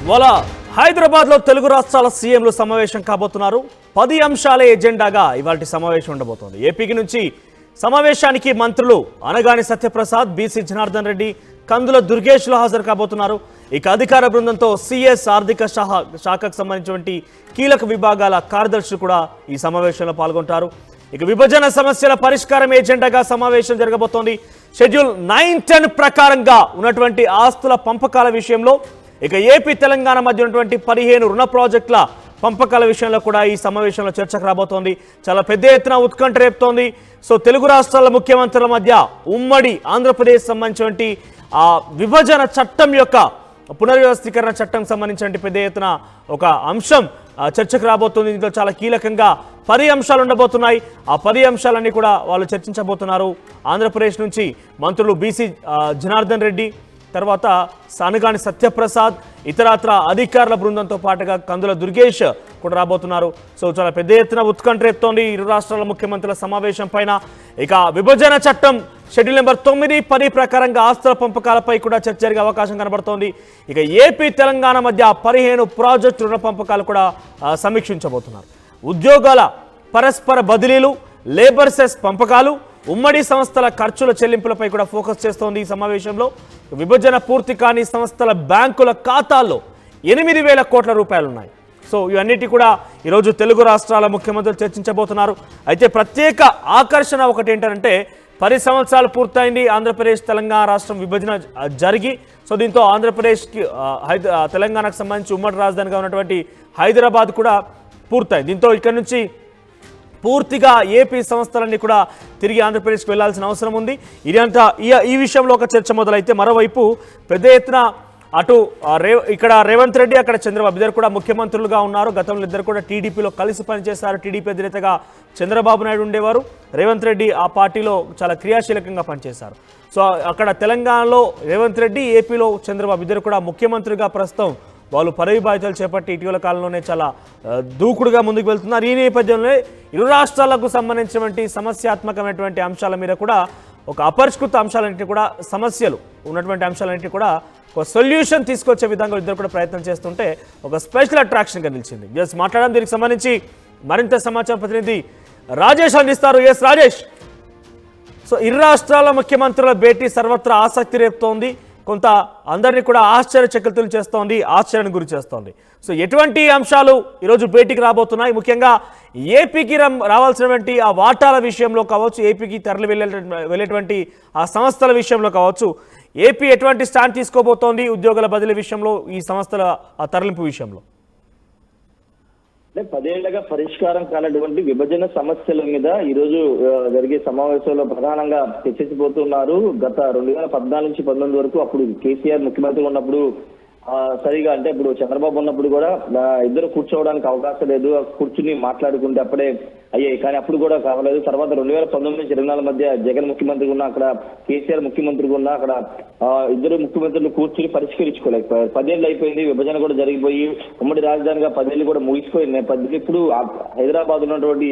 ఇవాళ హైదరాబాద్ లో తెలుగు రాష్ట్రాల సీఎంలు సమావేశం కాబోతున్నారు. 10 అంశాల ఎజెండాగా ఇవాల్టి సమావేశం ఉండబోతోంది. ఏపీకి నుంచి సమావేశానికి మంత్రులు అనగాని సత్యప్రసాద్, బీసీ జనార్దన్ రెడ్డి, కందుల దుర్గేష్లు హాజరు కాబోతున్నారు. ఇక అధికార బృందంతో సిఎస్ ఆర్థిక శాఖకు సంబంధించినటువంటి కీలక విభాగాల కార్యదర్శులు కూడా ఈ సమావేశంలో పాల్గొంటారు. ఇక విభజన సమస్యల పరిష్కారం ఎజెండాగా సమావేశం జరగబోతోంది. షెడ్యూల్ 9-10 ప్రకారంగా ఉన్నటువంటి ఆస్తుల పంపకాల విషయంలో, ఇక ఏపీ తెలంగాణ మధ్య ఉన్నటువంటి 15 రుణ ప్రాజెక్టుల పంపకాల విషయంలో కూడా ఈ సమావేశంలో చర్చకు రాబోతోంది. చాలా పెద్ద ఎత్తున ఉత్కంఠ రేపుతోంది. సో తెలుగు రాష్ట్రాల ముఖ్యమంత్రుల మధ్య ఉమ్మడి ఆంధ్రప్రదేశ్ సంబంధించినటువంటి ఆ విభజన చట్టం యొక్క పునర్వ్యవస్థీకరణ చట్టం సంబంధించిన పెద్ద ఎత్తున ఒక అంశం చర్చకు రాబోతుంది. దీంతో చాలా కీలకంగా 10 అంశాలు ఉండబోతున్నాయి. ఆ 10 అంశాలన్నీ కూడా వాళ్ళు చర్చించబోతున్నారు. ఆంధ్రప్రదేశ్ నుంచి మంత్రులు బీసీ జనార్దన్ రెడ్డి, తర్వాత అనగాని సత్యప్రసాద్, ఇతరత్ర అధికారుల బృందంతో పాటుగా కందుల దుర్గేష్ కూడా రాబోతున్నారు. సో చాలా పెద్ద ఎత్తున ఉత్కంఠ రేపుతోంది ఇరు రాష్ట్రాల ముఖ్యమంత్రుల సమావేశం పైన. ఇక విభజన చట్టం షెడ్యూల్ నెంబర్ 9-10 ప్రకారంగా ఆస్తుల పంపకాలపై కూడా చర్చ జరిగే అవకాశం కనబడుతోంది. ఇక ఏపీ తెలంగాణ మధ్య 15 ప్రాజెక్టు రుణ పంపకాలు కూడా సమీక్షించబోతున్నారు. ఉద్యోగాల పరస్పర బదిలీలు, లేబర్ సెస్ పంపకాలు, ఉమ్మడి సంస్థల ఖర్చుల చెల్లింపులపై కూడా ఫోకస్ చేస్తోంది ఈ సమావేశంలో. విభజన పూర్తి కాని సంస్థల బ్యాంకుల ఖాతాల్లో 8,000 కోట్ల రూపాయలు ఉన్నాయి. సో ఇవన్నిటి కూడా ఈరోజు తెలుగు రాష్ట్రాల ముఖ్యమంత్రులు చర్చించబోతున్నారు. అయితే ప్రత్యేక ఆకర్షణ ఒకటి ఏంటంటే, 10 సంవత్సరాలు పూర్తయింది ఆంధ్రప్రదేశ్ తెలంగాణ రాష్ట్రం విభజన జరిగి. సో దీంతో ఆంధ్రప్రదేశ్కి తెలంగాణకు సంబంధించి ఉమ్మడి రాజధానిగా ఉన్నటువంటి హైదరాబాద్ కూడా పూర్తయింది. దీంతో ఇక్కడ నుంచి పూర్తిగా ఏపీ సంస్థలన్నీ కూడా తిరిగి ఆంధ్రప్రదేశ్కి వెళ్లాల్సిన అవసరం ఉంది. ఇదంతా ఈ విషయంలో ఒక చర్చ మొదలైతే, మరోవైపు పెద్ద ఎత్తున అటు ఇక్కడ రేవంత్ రెడ్డి, అక్కడ చంద్రబాబు ఇద్దరు కూడా ముఖ్యమంత్రులుగా ఉన్నారు. గతంలో ఇద్దరు కూడా టీడీపీలో కలిసి పనిచేశారు. టీడీపీ అధినేతగా చంద్రబాబు నాయుడు ఉండేవారు. రేవంత్ రెడ్డి ఆ పార్టీలో చాలా క్రియాశీలకంగా పనిచేశారు. సో అక్కడ తెలంగాణలో రేవంత్ రెడ్డి, ఏపీలో చంద్రబాబు ఇద్దరు కూడా ముఖ్యమంత్రిగా ప్రస్తుతం వాళ్ళు పదవి బాధ్యతలు చేపట్టి ఇటీవల కాలంలోనే చాలా దూకుడుగా ముందుకు వెళ్తున్నారు. ఈ నేపథ్యంలో ఇరు రాష్ట్రాలకు సంబంధించినటువంటి సమస్యాత్మకమైనటువంటి అంశాల మీద కూడా ఒక అపరిష్కృత అంశాలన్నింటినీ కూడా, సమస్యలు ఉన్నటువంటి అంశాలన్నింటినీ కూడా ఒక సొల్యూషన్ తీసుకొచ్చే విధంగా ఇద్దరు కూడా ప్రయత్నం చేస్తుంటే ఒక స్పెషల్ అట్రాక్షన్గా నిలిచింది. జస్ట్ మాట్లాడడం, దీనికి సంబంధించి మరింత సమాచారం ప్రతినిధి రాజేష్ అందిస్తారు. ఎస్ రాజేష్, సో ఇరు రాష్ట్రాల ముఖ్యమంత్రుల భేటీ సర్వత్రా ఆసక్తి రేపుతోంది. కొంత అందరినీ కూడా ఆశ్చర్యచకితులు చేస్తోంది, ఆశ్చర్యానికి గురి చేస్తోంది. సో ఎటువంటి అంశాలు ఈరోజు భేటీకి రాబోతున్నాయి? ముఖ్యంగా ఏపీకి రావాల్సినటువంటి ఆ వాటాల విషయంలో కావచ్చు, ఏపీకి తరలి వెళ్ళేటువంటి ఆ సంస్థల విషయంలో కావచ్చు, ఏపీ ఎటువంటి స్టాండ్ తీసుకోబోతోంది ఉద్యోగుల బదిలీ విషయంలో, ఈ సంస్థల తరలింపు విషయంలో? 10 ఏళ్లుగా పరిష్కారం కానటువంటి విభజన సమస్యల మీద ఈరోజు జరిగే సమావేశంలో ప్రధానంగా చర్చించబోతున్నారు. గత 2014 నుంచి 2019 వరకు అప్పుడు కేసీఆర్ ముఖ్యమంత్రి ఉన్నప్పుడు సరిగా, అంటే ఇప్పుడు చంద్రబాబు ఉన్నప్పుడు కూడా ఇద్దరు కూర్చోవడానికి అవకాశం లేదు. కూర్చుని మాట్లాడుకుంటే అప్పుడే అయ్యాయి, కానీ అప్పుడు కూడా కావలేదు. తర్వాత 2019 నుంచి 2024 మధ్య జగన్ ముఖ్యమంత్రిగా ఉన్న, అక్కడ కేసీఆర్ ముఖ్యమంత్రిగా ఉన్న, అక్కడ ఇద్దరు ముఖ్యమంత్రులు కూర్చుని పరిష్కరించుకోలేకపోయారు. 10 ఏళ్ళు అయిపోయింది, విభజన కూడా జరిగిపోయి ఉమ్మడి రాజధానిగా 10 ఏళ్ళు కూడా ముగిసిపోయిన నేపథ్యంలో ఇప్పుడు హైదరాబాద్ ఉన్నటువంటి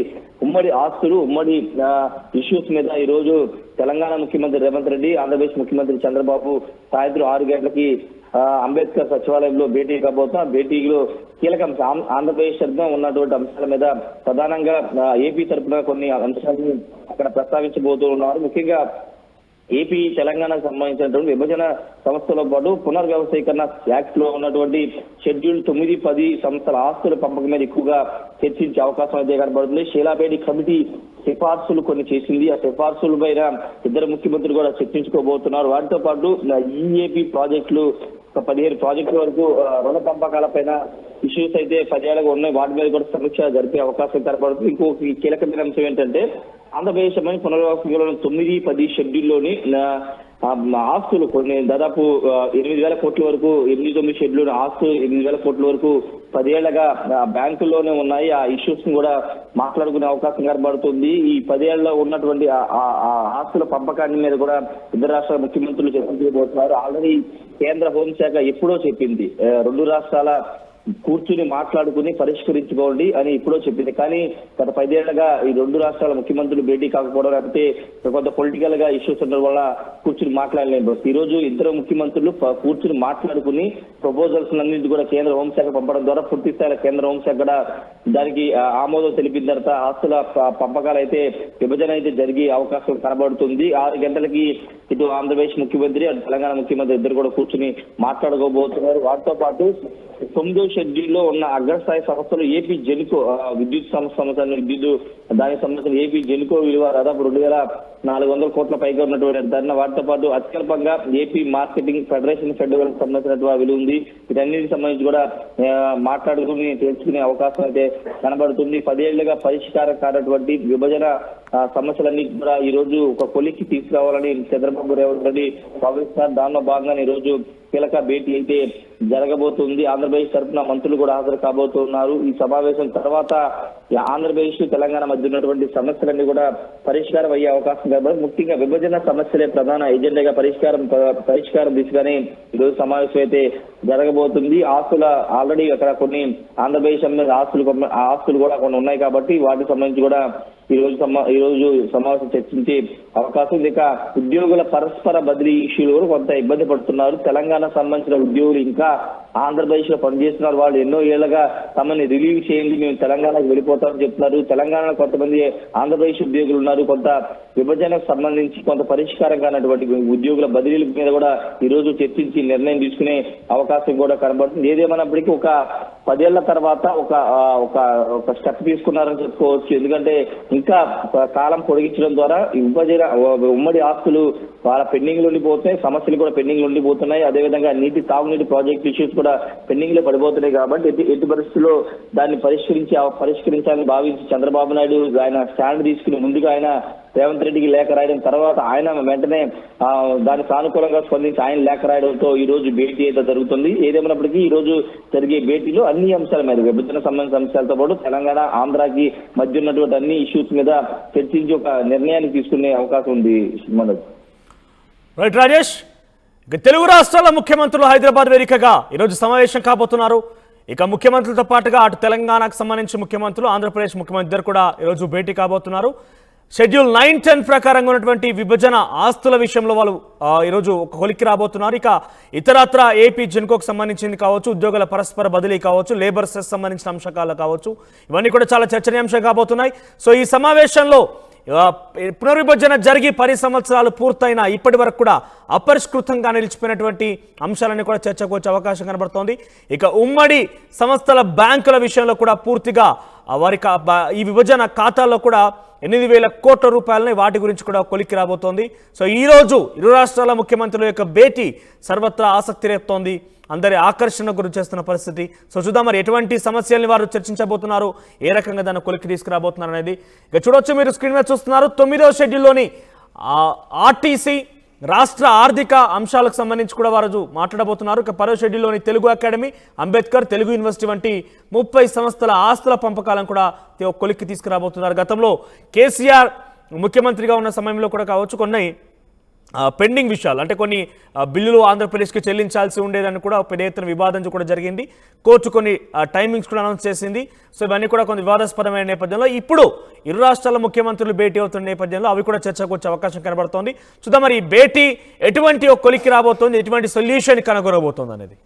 ఉమ్మడి ఆస్తులు, ఉమ్మడి ఇష్యూస్ మీద ఈ రోజు తెలంగాణ ముఖ్యమంత్రి రేవంత్ రెడ్డి, ఆంధ్రప్రదేశ్ ముఖ్యమంత్రి చంద్రబాబు సాయంత్రం 6 గంటలకి అంబేద్కర్ సచివాలయంలో భేటీ కాబోతున్న భేటీలో కీలక ఆంధ్రప్రదేశ్ తరఫున ఉన్నటువంటి అంశాల మీద ప్రధానంగా ఏపీ తరఫున కొన్ని అంశాలను అక్కడ ప్రస్తావించబోతూ ఉన్నారు. ముఖ్యంగా ఏపీ తెలంగాణకు సంబంధించినటువంటి విభజన సంస్థతో పాటు పునర్వ్యవస్థీకరణ యాక్ట్ లో ఉన్నటువంటి షెడ్యూల్ 9-10 సంస్థల ఆస్తుల పంపకం మీద ఎక్కువగా చర్చించే అవకాశం అయితే కనబడుతుంది. షీలాపేటి కమిటీ సిఫార్సులు కొన్ని చేసింది. ఆ సిఫార్సుల పైన ఇద్దరు ముఖ్యమంత్రులు కూడా చర్చించుకోబోతున్నారు. వాటితో పాటు ఈఏపీ ప్రాజెక్టులు 15 ప్రాజెక్టుల వరకు రుణ పంపకాల పైన ఇష్యూస్ అయితే 10 ఏళ్ళగా ఉన్నాయి. వాటి మీద కూడా సమీక్ష జరిపే అవకాశం కనబడుతుంది. ఇంకొక కీలకమైన అంశం ఏంటంటే, ఆంధ్రప్రదేశ్ పునర్వ్యవస్థలో 9-10 షెడ్యూల్లోని ఆస్తులు కొన్ని దాదాపు 8,000 కోట్ల వరకు, 8-9 షెడ్యూల్ ఆస్తులు 8,000 కోట్ల వరకు 10 ఏళ్లగా బ్యాంకుల్లోనే ఉన్నాయి. ఆ ఇష్యూస్ ని కూడా మాట్లాడుకునే అవకాశం కనబడుతుంది. ఈ 10 ఏళ్లలో ఉన్నటువంటి ఆస్తుల పంపకాన్ని మీద కూడా ఇద్దరు రాష్ట్రాల ముఖ్యమంత్రులు చర్చించబోతున్నారు. ఆల్రెడీ కేంద్ర హోంశాఖ ఎప్పుడో చెప్పింది, 2 రాష్ట్రాల కూర్చుని మాట్లాడుకుని పరిష్కరించుకోండి అని ఇప్పుడో చెప్పింది. కానీ గత 10 ఏళ్లుగా ఈ 2 రాష్ట్రాల ముఖ్యమంత్రులు భేటీ కాకపోవడం, లేకపోతే కొంత పొలిటికల్ గా ఇష్యూస్ ఉండడం వల్ల కూర్చుని మాట్లాడలేము. ఈ రోజు ఇద్దరు ముఖ్యమంత్రులు కూర్చుని మాట్లాడుకుని ప్రపోజల్స్ అన్నింటి కూడా కేంద్ర హోంశాఖ పంపడం ద్వారా పూర్తి స్థాయిలో కేంద్ర హోంశాఖ కూడా దానికి ఆమోదం తెలిపిన తర్వాత ఆస్తుల పంపకాలు అయితే విభజన అయితే జరిగే అవకాశం కనబడుతుంది. 6 గంటలకి ఇటు ఆంధ్రప్రదేశ్ ముఖ్యమంత్రి అటు తెలంగాణ ముఖ్యమంత్రి ఇద్దరు కూడా కూర్చుని మాట్లాడుకోబోతున్నారు. వాటితో పాటు 9వ షెడ్యూల్లో ఉన్న అగ్రస్థాయి సంస్థలు ఏపీ జెన్కో విద్యుత్ సంస్థ విద్యుత్ దానికి సంబంధించిన ఏపీ జెన్కో విలువ దాదాపు 2,400 కోట్ల పైగా ఉన్నటువంటి ధరణ. వాటితో పాటు అత్యల్పంగా ఏపీ మార్కెటింగ్ ఫెడరేషన్ ఫెడరల్ సంబంధించినటువంటి విలువ ఉంది. వీటన్నిటికి సంబంధించి కూడా మాట్లాడుకుని తెలుసుకునే అవకాశం అయితే కనబడుతుంది. 10 ఏళ్లుగా పరిష్కారం కానటువంటి విభజన సమస్యలన్నీ కూడా ఈ రోజు ఒక కొలిక్కి తీసుకురావాలని చంద్రబాబు రేవంత్ రెడ్డి భావిస్తున్నారు. దానిలో భాగంగా ఈ రోజు కీలక భేటీ అయితే జరగబోతుంది. ఆంధ్రప్రదేశ్ తరఫున మంత్రులు కూడా హాజరు కాబోతున్నారు. ఈ సమావేశం తర్వాత ఆంధ్రప్రదేశ్ తెలంగాణ మధ్య ఉన్నటువంటి సమస్యలన్నీ కూడా పరిష్కారం అయ్యే అవకాశం కనబడి, ముఖ్యంగా విభజన సమస్యలే ప్రధాన ఎజెండాగా పరిష్కారం దిశగానే ఈరోజు సమావేశం అయితే జరగబోతుంది. ఆస్తుల ఆల్రెడీ అక్కడ కొన్ని ఆంధ్రప్రదేశ్ ఆస్తులు కూడా కొన్ని ఉన్నాయి కాబట్టి వాటికి సంబంధించి కూడా ఈ రోజు సమావేశం చర్చించే అవకాశం ఉంది. ఇక ఉద్యోగుల పరస్పర బదిలీ ఇష్యూలు కొంత ఇబ్బంది పడుతున్నారు. తెలంగాణ సంబంధించిన ఉద్యోగులు ఇంకా ఆంధ్రప్రదేశ్ లో పనిచేస్తున్నారు. వాళ్ళు ఎన్నో ఏళ్లుగా తమని రిలీవ్ చేయండి, మేము తెలంగాణకు వెళ్ళిపోతామని చెప్తున్నారు. తెలంగాణలో కొంతమంది ఆంధ్రప్రదేశ్ ఉద్యోగులు ఉన్నారు. కొంత విభజనకు సంబంధించి కొంత పరిష్కారం కానటువంటి ఉద్యోగుల బదిలీల మీద కూడా ఈ రోజు చర్చించి నిర్ణయం తీసుకునే అవకాశం కూడా కనబడుతుంది. ఏదేమైనప్పటికీ ఒక 10 ఏళ్ల తర్వాత ఒక స్టెప్ తీసుకున్నారని చెప్పుకోవచ్చు. ఎందుకంటే ఇంకా కాలం పొడిగించడం ద్వారా విభజన ఉమ్మడి ఆస్తులు వాళ్ళ పెండింగ్లు ఉండిపోతున్నాయి, సమస్యలు కూడా పెండింగ్లు ఉండిపోతున్నాయి. అదేవిధంగా తాగునీటి ప్రాజెక్ట్ ఇష్యూస్ కూడా పెండింగ్ లో పడిపోతున్నాయి. కాబట్టి ఎట్టి పరిస్థితుల్లో దాన్ని పరిష్కరించాలని భావించి చంద్రబాబు నాయుడు ఆయన స్టాండ్ తీసుకుని ముందుగా ఆయన రేవంత్ రెడ్డికి లేఖ రాయడం, తర్వాత ఆయన వెంటనే దానికి సానుకూలంగా స్పందించి ఆయన లేఖ రాయడంతో ఈ రోజు భేటీ అయితే జరుగుతుంది. ఏదేమైనప్పటికీ ఈ రోజు జరిగే భేటీలో అన్ని అంశాల మీద విభజన సంబంధించిన అంశాలతో పాటు తెలంగాణ ఆంధ్రాకి మధ్య ఉన్నటువంటి అన్ని ఇష్యూస్ మీద చర్చించి ఒక నిర్ణయాన్ని తీసుకునే అవకాశం ఉంది. రైట్ రాజేష్, ఇక తెలుగు రాష్ట్రాల ముఖ్యమంత్రులు హైదరాబాద్ వేదికగా ఈరోజు సమావేశం కాబోతున్నారు. ఇక ముఖ్యమంత్రులతో పాటుగా అటు తెలంగాణకు సంబంధించి ముఖ్యమంత్రులు, ఆంధ్రప్రదేశ్ ముఖ్యమంత్రి ఇద్దరు కూడా ఈరోజు భేటీ కాబోతున్నారు. షెడ్యూల్ 9-10 ప్రకారంగా ఉన్నటువంటి విభజన ఆస్తుల విషయంలో వాళ్ళు ఈరోజు ఒక కొలిక్కి రాబోతున్నారు. ఇక ఇతరత్ర ఏపీ జెన్కోకు సంబంధించింది కావచ్చు, ఉద్యోగుల పరస్పర బదిలీ కావచ్చు, లేబర్ సెస్ సంబంధించిన అంశాలు కావచ్చు, ఇవన్నీ కూడా చాలా చర్చనీయాంశం కాబోతున్నాయి. సో ఈ సమావేశంలో పునర్విభజన జరిగి 10 సంవత్సరాలు పూర్తయిన ఇప్పటి వరకు కూడా అపరిష్కృతంగా నిలిచిపోయినటువంటి అంశాలన్నీ కూడా చర్చకు వచ్చే అవకాశం కనబడుతోంది. ఇక ఉమ్మడి సంస్థల బ్యాంకుల విషయంలో కూడా పూర్తిగా వారి ఈ విభజన ఖాతాల్లో కూడా 8,000 కోట్ల రూపాయలని వాటి గురించి కూడా కొలిక్కి రాబోతోంది. సో ఈరోజు ఇరు రాష్ట్రాల ముఖ్యమంత్రుల యొక్క భేటీ సర్వత్రా ఆసక్తి రేపుతోంది, అందరి ఆకర్షణ గురి చేస్తున్న పరిస్థితి. సో చూద్దాం మరి ఎటువంటి సమస్యల్ని వారు చర్చించబోతున్నారు, ఏ రకంగా దాన్ని కొలిక్కి తీసుకురాబోతున్నారు అనేది. ఇక చూడొచ్చు, మీరు స్క్రీన్ మీద చూస్తున్నారు 9వ షెడ్యూల్లోని ఆర్టీసీ రాష్ట్ర ఆర్థిక అంశాలకు సంబంధించి కూడా వారు మాట్లాడబోతున్నారు. ఇక 10వ షెడ్యూల్లోని తెలుగు అకాడమీ, అంబేద్కర్, తెలుగు యూనివర్సిటీ వంటి 30 సంస్థల ఆస్తుల పంపకాలను కూడా కొలిక్కి తీసుకురాబోతున్నారు. గతంలో కేసీఆర్ ముఖ్యమంత్రిగా ఉన్న సమయంలో కూడా కావచ్చు కొన్ని పెండింగ్ విషయాలు, అంటే కొన్ని బిల్లులు ఆంధ్రప్రదేశ్కి చెల్లించాల్సి ఉండేదని కూడా పెద్ద ఎత్తున వివాదం కూడా జరిగింది. కోర్టు కొన్ని టైమింగ్స్ కూడా అనౌన్స్ చేసింది. సో ఇవన్నీ కూడా కొన్ని వివాదాస్పదమైన నేపథ్యంలో ఇప్పుడు ఇరు రాష్ట్రాల ముఖ్యమంత్రులు భేటీ అవుతున్న నేపథ్యంలో అవి కూడా చర్చకు వచ్చే అవకాశం కనబడుతోంది. చూద్దాం మరి ఈ భేటీ ఎటువంటి ఒక కొలిక్కి రాబోతోంది, ఎటువంటి సొల్యూషన్ కనుగొనబోతోంది అనేది.